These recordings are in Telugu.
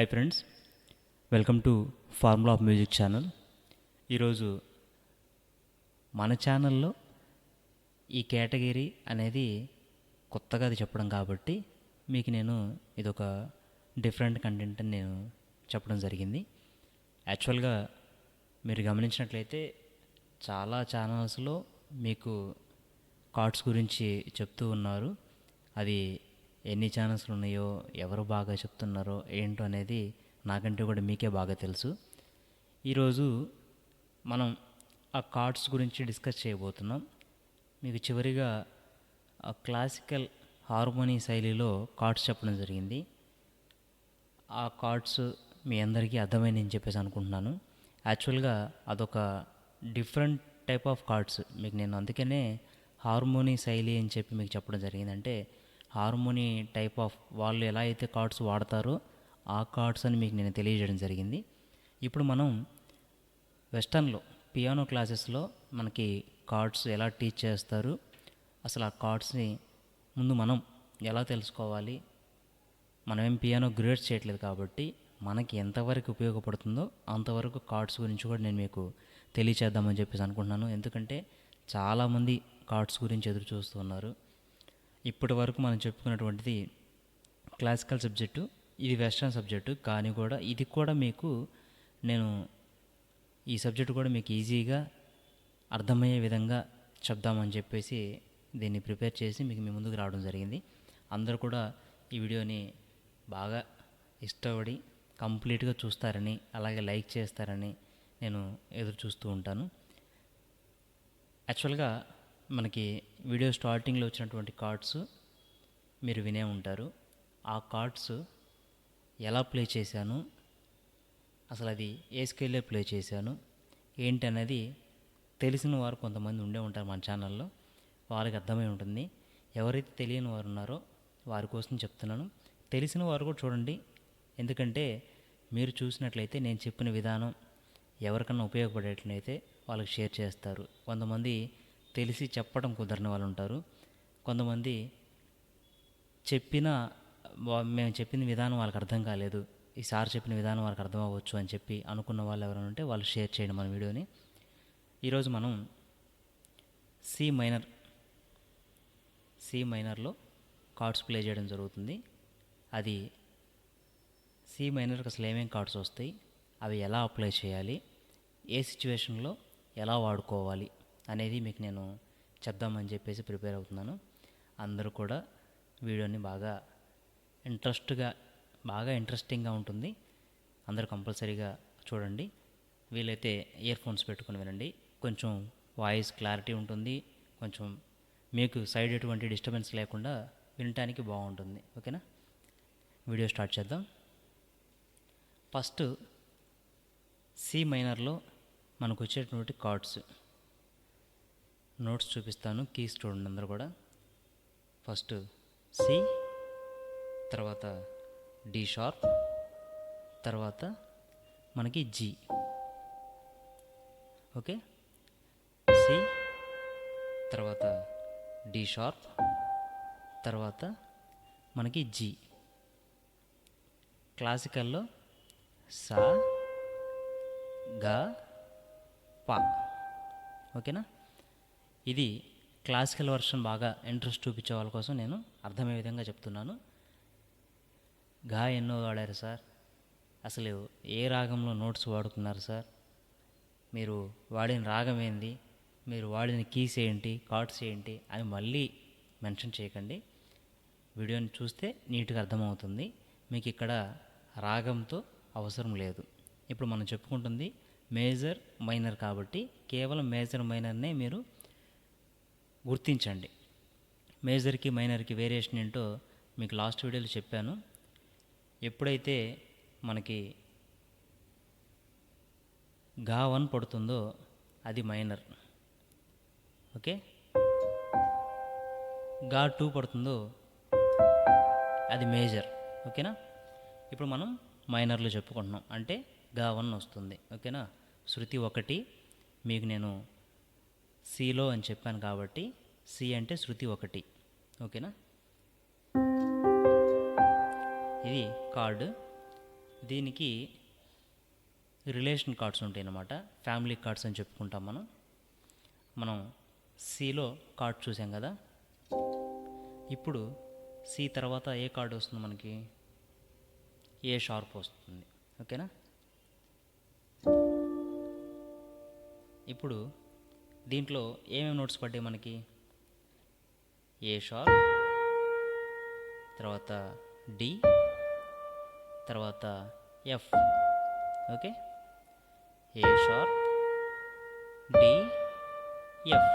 Hi friends, welcome to formula of music channel. ఈరోజు మన ఛానల్లో ఈ కేటగిరీ అనేది కొత్తగా అది చెప్పడం కాబట్టి మీకు నేను ఇదొక డిఫరెంట్ కంటెంట్ అని నేను చెప్పడం జరిగింది. యాక్చువల్గా మీరు గమనించినట్లయితే చాలా ఛానల్స్లో మీకు కార్డ్స్ గురించి చెప్తూ ఉన్నారు. అది ఎన్ని ఛానల్స్లు ఉన్నాయో, ఎవరు బాగా చెప్తున్నారో ఏంటో అనేది నాకంటే కూడా మీకే బాగా తెలుసు. ఈరోజు మనం ఆ కార్డ్స్ గురించి డిస్కస్ చేయబోతున్నాం. మీకు చివరిగా ఆ క్లాసికల్ హార్మోనీ శైలిలో కార్డ్స్ చెప్పడం జరిగింది. ఆ కార్డ్స్ మీ అందరికీ అర్థమైందని చెప్పేసి అనుకుంటున్నాను. యాక్చువల్గా అదొక డిఫరెంట్ టైప్ ఆఫ్ కార్డ్స్. మీకు నేను అందుకనే హార్మోనీ శైలి అని చెప్పి మీకు చెప్పడం జరిగింది. అంటే హార్మోనీ టైప్ ఆఫ్ వాళ్ళు ఎలా అయితే కార్డ్స్ వాడతారో ఆ కార్డ్స్ అని మీకు నేను తెలియజేయడం జరిగింది. ఇప్పుడు మనం వెస్టర్న్లో పియానో క్లాసెస్లో మనకి కార్డ్స్ ఎలా టీచ్ చేస్తారు, అసలు ఆ కార్డ్స్ని ముందు మనం ఎలా తెలుసుకోవాలి, మనమేం పియానో గ్రేడ్స్ చేయట్లేదు కాబట్టి మనకి ఎంతవరకు ఉపయోగపడుతుందో అంతవరకు కార్డ్స్ గురించి కూడా నేను మీకు తెలియచేద్దామని చెప్పేసి అనుకుంటున్నాను. ఎందుకంటే చాలామంది కార్డ్స్ గురించి ఎదురు చూస్తున్నారు. ఇప్పటి వరకు మనం చెప్పుకున్నటువంటిది క్లాసికల్ సబ్జెక్టు, ఇది వెస్ట్రన్ సబ్జెక్టు, కానీ కూడా ఇది కూడా మీకు నేను ఈ సబ్జెక్టు కూడా మీకు ఈజీగా అర్థమయ్యే విధంగా చెప్దామని చెప్పేసి దీన్ని ప్రిపేర్ చేసి మీకు మీ ముందుకు రావడం జరిగింది. అందరూ కూడా ఈ వీడియోని బాగా ఇష్టపడి కంప్లీట్గా చూస్తారని, అలాగే లైక్ చేస్తారని నేను ఎదురు చూస్తూ ఉంటాను. యాక్చువల్గా మనకి వీడియో స్టార్టింగ్లో వచ్చినటువంటి కార్డ్స్ మీరు వినే ఉంటారు. ఆ కార్డ్స్ ఎలా ప్లే చేశాను, అసలు అది ఏ స్కేల్లో ప్లే చేశాను ఏంటి అనేది తెలిసిన వారు కొంతమంది ఉండే ఉంటారు మన ఛానల్లో, వాళ్ళకి అర్థమై ఉంటుంది. ఎవరైతే తెలియని వారు ఉన్నారో వారి కోసం చెప్తున్నాను. తెలిసిన వారు కూడా చూడండి, ఎందుకంటే మీరు చూసినట్లయితే నేను చెప్పిన విధానం ఎవరికన్నా ఉపయోగపడేట్లయితే వాళ్ళకి షేర్ చేస్తారు. కొంతమంది తెలిసి చెప్పడం కుదరని వాళ్ళు ఉంటారు. కొంతమంది మేము చెప్పిన విధానం వాళ్ళకి అర్థం కాలేదు, ఈ సార్ చెప్పిన విధానం వాళ్ళకి అర్థం అవ్వచ్చు అని చెప్పి అనుకున్న వాళ్ళు ఎవరైనా ఉంటే వాళ్ళు షేర్ చేయండి మన వీడియోని. ఈరోజు మనం సి మైనర్లో కార్డ్స్ ప్లే చేయడం జరుగుతుంది. అది సి మైనర్కి అసలు ఏమేమి కార్డ్స్ వస్తాయి, అవి ఎలా అప్లై చేయాలి, ఏ సిచ్యువేషన్లో ఎలా వాడుకోవాలి అనేది మీకు నేను చెప్దామని చెప్పేసి ప్రిపేర్ అవుతున్నాను. అందరూ కూడా వీడియోని బాగా ఇంట్రెస్టింగ్గా ఉంటుంది. అందరూ కంపల్సరీగా చూడండి. వీలైతే ఇయర్ ఫోన్స్ పెట్టుకుని వినండి. కొంచెం వాయిస్ క్లారిటీ ఉంటుంది, కొంచెం మీకు సైడ్ ఎటువంటి డిస్టర్బెన్స్ లేకుండా వినటానికి బాగుంటుంది. ఓకేనా, వీడియో స్టార్ట్ చేద్దాం. ఫస్ట్ సి మైనర్లో మనకు వచ్చేటువంటి కార్డ్స్ నోట్స్ చూపిస్తాను, కీస్ చూడండి అందరూ కూడా. ఫస్ట్ సి, తర్వాత డి షార్ప్, తర్వాత మనకి జి. ఓకే, సి, తర్వాత డి షార్ప్, తర్వాత మనకి జి. క్లాసికల్లో సా, గా, పా. ఓకేనా, ఇది క్లాసికల్ వర్షన్ బాగా ఇంట్రెస్ట్ చూపించే వాళ్ళ కోసం నేను అర్థమయ్యే విధంగా చెప్తున్నాను. గా ఎన్నో వాడారు సార్, అసలు ఏ రాగంలో నోట్స్ వాడుతున్నారు సార్, మీరు వాడిన రాగం ఏంది, మీరు వాడిన కీస్ ఏంటి, కార్డ్స్ ఏంటి అని మళ్ళీ మెన్షన్ చేయకండి. వీడియోని చూస్తే నీట్గా అర్థమవుతుంది. మీకు ఇక్కడ రాగంతో అవసరం లేదు. ఇప్పుడు మనం చెప్పుకుంటుంది మేజర్ మైనర్ కాబట్టి కేవలం మేజర్ మైనర్నే మీరు గుర్తించండి. మేజర్కి మైనర్కి వేరియేషన్ ఏంటో మీకు లాస్ట్ వీడియోలో చెప్పాను. ఎప్పుడైతే మనకి గా 1 పడుతుందో అది మైనర్, ఓకే, గా 2 పడుతుందో అది మేజర్. ఓకేనా, ఇప్పుడు మనం మైనర్లో చెప్పుకుంటున్నాం అంటే గా 1 వస్తుంది. ఓకేనా, శృతి 1 మీకు నేను సిలో అని చెప్పాను కాబట్టి సి అంటే శృతి 1. ఓకేనా, ఇది కార్డు దీనికి రిలేషన్ కార్డ్స్ ఉంటాయి అన్నమాట. ఫ్యామిలీ కార్డ్స్ అని చెప్పుకుంటాం మనం సిలో కార్డ్ చూసాం కదా. ఇప్పుడు సి తర్వాత ఏ కార్డు వస్తుంది మనకి? ఏ షార్ప్ వస్తుంది. ఓకేనా. ఇప్పుడు దీంట్లో ఏమేమి నోట్స్ పడ్డాయి మనకి? ఏ షార్ప్, తర్వాత డి, తర్వాత F. Okay, A sharp, D, F.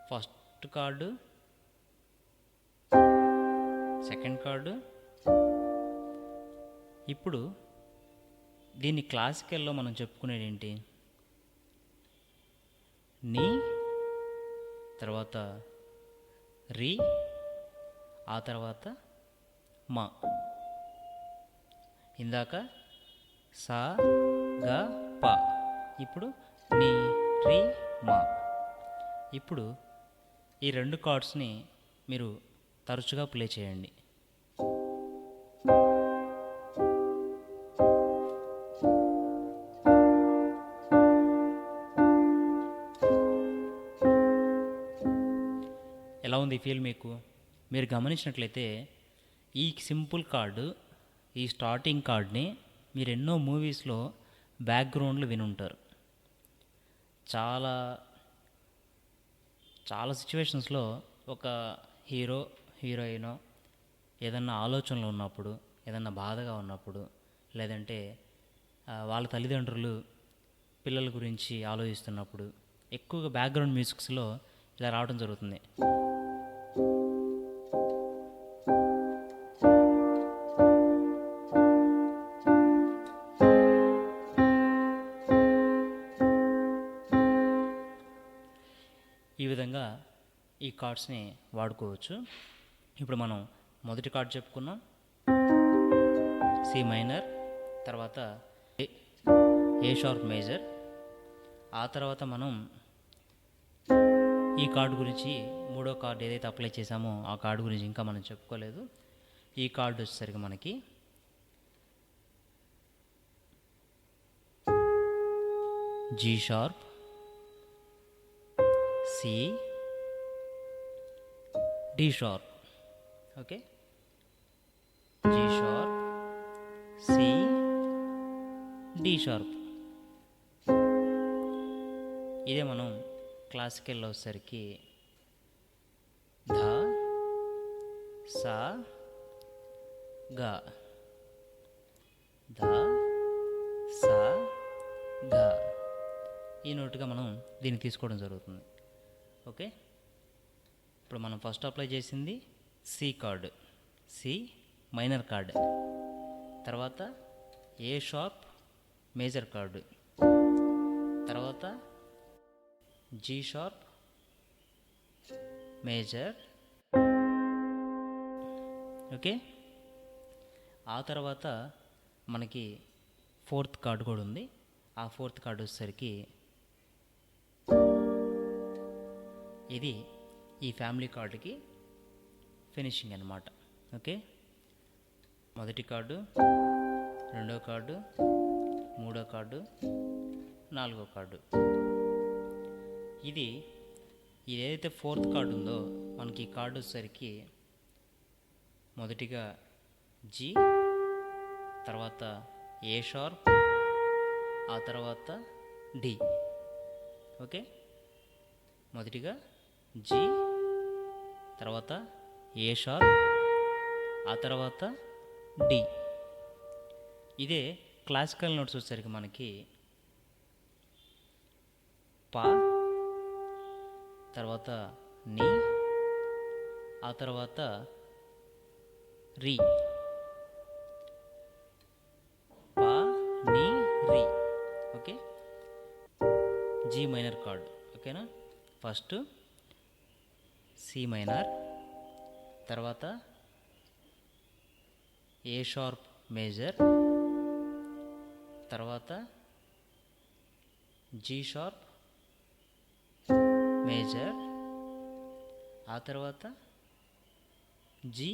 First chord, second chord. ఇప్పుడు దీన్ని క్లాసికల్లో మనం చెప్పుకునేది ఏంటి? నీ, తర్వాత రీ, ఆ తర్వాత మా. ఇందాక సా, గా, పా. ఇప్పుడు నీ, రీ, మా. ఇప్పుడు ఈ రెండు కార్డ్స్ని మీరు తరచుగా ప్లే చేయండి. ఎలా ఉంది ఫీల్ మీకు? మీరు గమనించినట్లయితే ఈ సింపుల్ కార్డు, ఈ స్టార్టింగ్ కార్డ్ని మీరు ఎన్నో మూవీస్లో బ్యాక్గ్రౌండ్లో వినుంటారు. చాలా చాలా సిచ్యువేషన్స్లో ఒక హీరో హీరోయిన్ ఏదన్నా ఆలోచనలో ఉన్నప్పుడు, ఏదన్నా బాధగా ఉన్నప్పుడు, లేదంటే వాళ్ళ తల్లిదండ్రులు పిల్లల గురించి ఆలోచిస్తున్నప్పుడు ఎక్కువగా బ్యాక్గ్రౌండ్ మ్యూజిక్స్లో ఇలా రావడం జరుగుతుంది. ఈ విధంగా ఈ కార్డ్స్ని వాడుకోవచ్చు. ఇప్పుడు మనం మొదటి కార్డ్ చెప్పుకున్నాం, సి మైనర్, తర్వాత ఏ షార్ప్ మేజర్. ఆ తర్వాత మనం ఈ కార్డు గురించి, మూడో కార్డు ఏదైతే అప్లై చేసామో ఆ కార్డు గురించి ఇంకా మనం చెప్పుకోలేదు. ఈ కార్డు వచ్చేసరికి మనకి G sharp, C, D sharp. Okay, G sharp, C, D sharp. ఇదే మనం క్లాసికల్లో వచ్చేసరికి ధ, సా, గా. ధ, సా, గా. ఈ నోటుగా మనం దీన్ని తీసుకోవడం జరుగుతుంది. ఓకే, ఇప్పుడు మనం ఫస్ట్ అప్లై చేసింది C chord, C minor chord. తర్వాత ఏ షార్ప్ మేజర్ కార్డు. తర్వాత జీ షార్ప్ మేజర్. ఓకే, ఆ తర్వాత మనకి ఫోర్త్ కార్డు కూడా ఉంది. ఆ ఫోర్త్ కార్డు వచ్చేసరికి ఇది ఈ ఫ్యామిలీ కార్డుకి ఫినిషింగ్ అన్నమాట. ఓకే, మొదటి కార్డు, రెండో కార్డు, మూడో కార్డు, నాలుగో కార్డు. ఇది ఏదైతే ఫోర్త్ కార్డు ఉందో మనకి ఈ కార్డు వచ్చేసరికి మొదటిగా జీ, తర్వాత ఏ షార్ప్, ఆ తర్వాత డి. ఓకే, మొదటిగా జీ, తర్వాత ఏ షార్ప్, ఆ తర్వాత డి. ఇదే క్లాసికల్ నోట్స్ వచ్చేసరికి మనకి పా, తర్వాత నీ, ఆ తర్వాత రీ. పా, నీ, రీ. Okay, G minor chord. ఓకేనా, ఫస్ట్ సి మైనర్, తర్వాత ఏ షార్ప్ మేజర్, తర్వాత జీ షార్ప్ మేజర్, ఆ తర్వాత జీ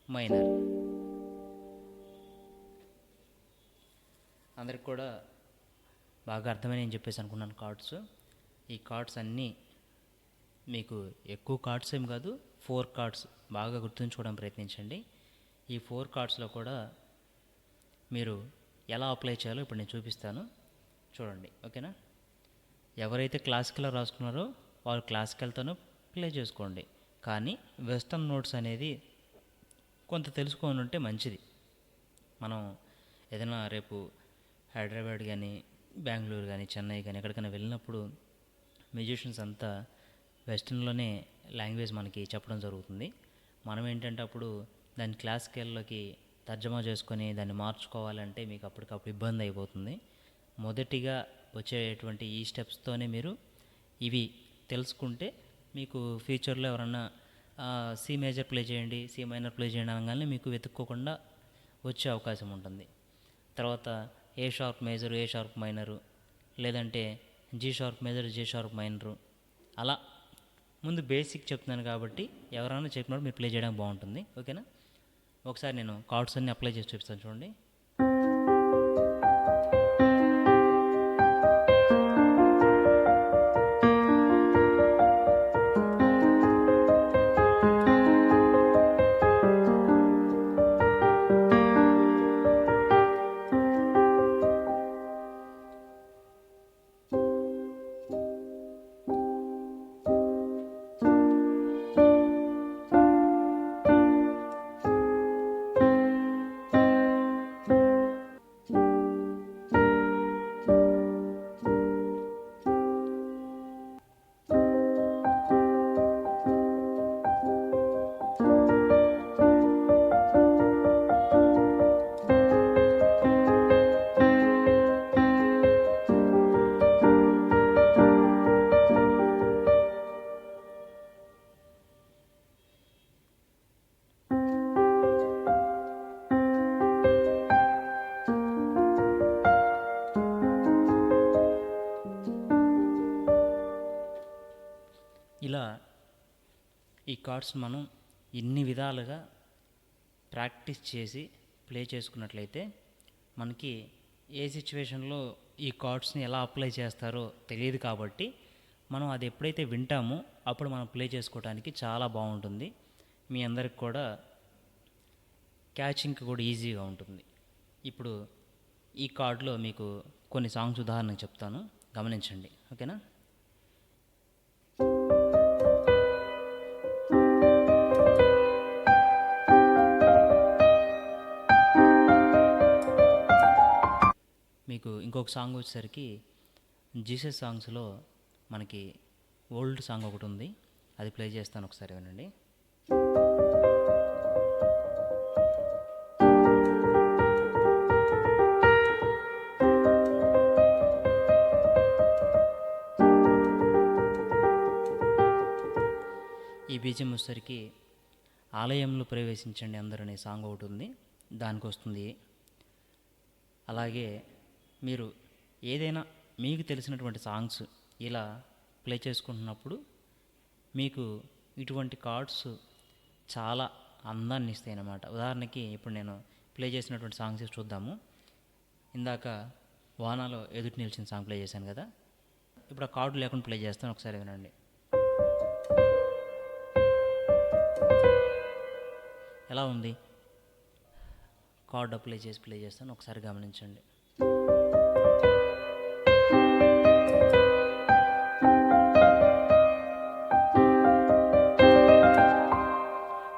మైనర్. అందరికి కూడా బాగా అర్థమని నేను చెప్పేసి అనుకున్నాను కార్డ్స్. ఈ కార్డ్స్ అన్నీ మీకు ఎక్కువ కార్డ్స్ ఏం కాదు, 4 కార్డ్స్ బాగా గుర్తుంచుకోవడం ప్రయత్నించండి. ఈ 4 కార్డ్స్లో కూడా మీరు ఎలా అప్లై చేయాలో ఇప్పుడు నేను చూపిస్తాను, చూడండి. ఓకేనా? ఎవరైతే క్లాసికల్లో రాసుకున్నారో వాళ్ళు క్లాసికల్తోనూ ప్లే చేసుకోండి. కానీ వెస్టర్న్ నోట్స్ అనేది కొంత తెలుసుకొని ఉంటే మంచిది. మనం ఏదైనా రేపు హైదరాబాద్ కానీ, బెంగళూరు కానీ, చెన్నై కానీ ఎక్కడికైనా వెళ్ళినప్పుడు మ్యూజిషియన్స్ అంతా వెస్టర్న్లోనే లాంగ్వేజ్ మనకి చెప్పడం జరుగుతుంది. మనం ఏంటంటే అప్పుడు దాన్ని క్లాసికల్లోకి తర్జమా చేసుకొని దాన్ని మార్చుకోవాలంటే మీకు అప్పటికప్పుడు ఇబ్బంది అయిపోతుంది. మొదటిగా వచ్చేటువంటి ఈ స్టెప్స్తోనే మీరు ఇవి తెలుసుకుంటే మీకు ఫ్యూచర్లో ఎవరన్నా సి మేజర్ ప్లే చేయండి, సి మైనర్ ప్లే చేయండి అనగానే మీకు వెతుక్కోకుండా వచ్చే అవకాశం ఉంటుంది. తర్వాత A sharp major, A sharp minor, లేదంటే G sharp major, G sharp minor, అలా ముందు బేసిక్ చెప్తున్నాను కాబట్టి ఎవరైనా చెప్పినప్పుడు మీరు ప్లే చేయడానికి బాగుంటుంది. ఓకేనా? ఒకసారి నేను కార్డ్స్ అన్నీ అప్లై చేసి చూపిస్తాను, చూడండి. ఇలా ఈ కార్డ్స్ మనం ఇన్ని విధాలుగా ప్రాక్టీస్ చేసి ప్లే చేసుకున్నట్లయితే మనకి ఏ సిచ్యువేషన్లో ఈ కార్డ్స్ని ఎలా అప్లై చేస్తారో తెలియదు కాబట్టి మనం అది ఎప్పుడైతే వింటామో అప్పుడు మనం ప్లే చేసుకోవడానికి చాలా బాగుంటుంది. మీ అందరికి కూడా క్యాచింగ్ కూడా ఈజీగా ఉంటుంది. ఇప్పుడు ఈ కార్డ్లో మీకు కొన్ని సాంగ్స్ ఉదాహరణకు చెప్తాను, గమనించండి. ఓకేనా? మీకు ఇంకొక సాంగ్ వచ్చేసరికి జీసస్ సాంగ్స్లో మనకి ఓల్డ్ సాంగ్ ఒకటి ఉంది, అది ప్లే చేస్తాను, ఒకసారి వినండి. ఈ బీజియం వచ్చేసరికి ఆలయంలో ప్రవేశించండి అందరూ అనే సాంగ్ ఒకటి ఉంది, దానికి వస్తుంది. అలాగే మీరు ఏదైనా మీకు తెలిసినటువంటి సాంగ్స్ ఇలా ప్లే చేసుకుంటున్నప్పుడు మీకు ఇటువంటి కార్డ్స్ చాలా అందాన్ని ఇస్తాయి అన్నమాట. ఉదాహరణకి ఇప్పుడు నేను ప్లే చేసినటువంటి సాంగ్స్ చూద్దాము. ఇందాక వానాలో ఎదుటి నిలిచిన సాంగ్ ప్లే చేశాను కదా, ఇప్పుడు ఆ కార్డు లేకుండా ప్లే చేస్తాను, ఒకసారి వినండి. ఎలా ఉంది? కార్డ్ అప్లై చేసి ప్లే చేస్తాను, ఒకసారి గమనించండి.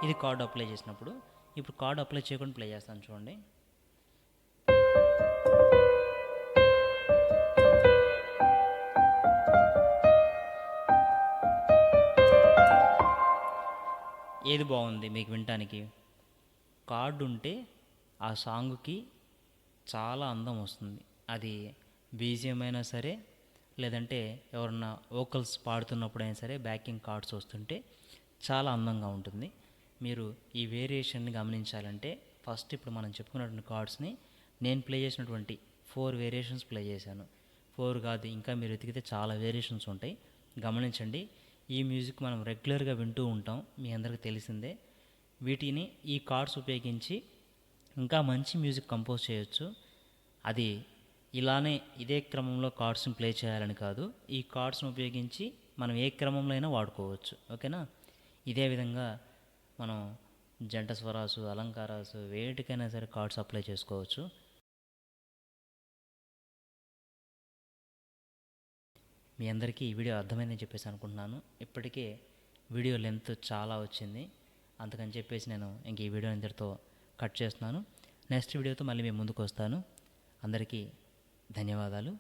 ఇది కార్డ్ అప్లై చేసినప్పుడు. ఇప్పుడు కార్డ్ అప్లై చేయకుండా ప్లే చేస్తాను, చూడండి. ఏది బాగుంది మీకు వినటానికి? కార్డు ఉంటే ఆ సాంగ్కి చాలా అందం వస్తుంది. అది బీజిఎం అయినా సరే, లేదంటే ఎవరన్నా వోకల్స్ పాడుతున్నప్పుడైనా సరే బ్యాకింగ్ కార్డ్స్ వస్తుంటే చాలా అందంగా ఉంటుంది. మీరు ఈ వేరియేషన్ని గమనించాలంటే ఫస్ట్ ఇప్పుడు మనం చెప్పుకున్నటువంటి కార్డ్స్ని నేను ప్లే చేసినటువంటి 4 వేరియేషన్స్ ప్లే చేశాను. 4 కాదు, ఇంకా మీరు వెతికితే చాలా వేరియేషన్స్ ఉంటాయి, గమనించండి. ఈ మ్యూజిక్ మనం రెగ్యులర్గా వింటూ ఉంటాం, మీ అందరికీ తెలిసిందే. వీటిని ఈ కార్డ్స్ ఉపయోగించి ఇంకా మంచి మ్యూజిక్ కంపోజ్ చేయొచ్చు. అది ఇలానే ఇదే క్రమంలో కార్డ్స్ని ప్లే చేయాలని కాదు, ఈ కార్డ్స్ని ఉపయోగించి మనం ఏ క్రమంలో అయినా వాడుకోవచ్చు. ఓకేనా? ఇదే విధంగా మనం జంట స్వరాసు, అలంకారాసు వేటికైనా సరే కార్డ్స్ అప్లై చేసుకోవచ్చు. మీ అందరికీ ఈ వీడియో అర్థమైందని చెప్పేసి అనుకుంటున్నాను. ఇప్పటికే వీడియో లెంత్ చాలా వచ్చింది, అందుకని చెప్పేసి నేను ఇంక ఈ వీడియో ఇంతటితో కట్ చేస్తున్నాను. నెక్స్ట్ వీడియోతో మళ్ళీ మేము ముందుకు వస్తాను. అందరికీ ధన్యవాదాలు.